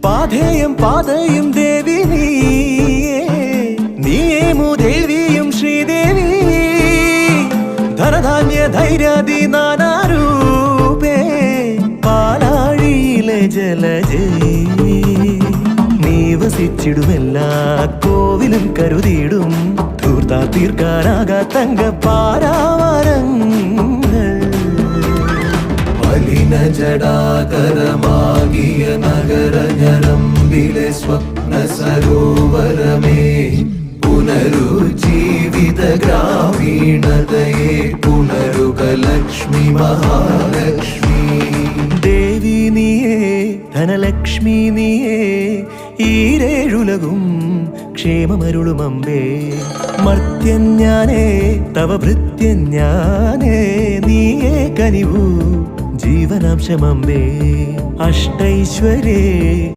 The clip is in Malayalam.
പാധേയം പാതയും ദേവി നീയേമു ദേവിയും ശ്രീദേവി ധനധാന്യ ധൈര്യാദി നാനാരൂപേ പാലാഴിയിലെ ജലജേ നീ വസിച്ചിടുമെല്ലാ കോവിലും കരുതിയിടും ധൂർത്താ തീർക്കാനാകാത്തങ്ക പാരാവാരങ്ങൾ മലിന ജടാകരമാകിയ നഗരഞരമ്പിലെ സ്വപ്ന സരോവരമേ പുനരുജ്ജീവിത ഗ്രാമീണതയെ പുനരുക ലക്ഷ്മി മഹാലക്ഷ്മി ദേവി നീയേ ധനലക്ഷ്മി നീയേ ഈരേഴുലകും ക്ഷേമമരുളുമമ്പേ മർത്യൻ ഞാനേ തവ ഭൃത്യൻ ഞാനേ നീയേ കനിവൂ ജീവനാംശമമ്പേ അഷ്ടൈശ്വരേ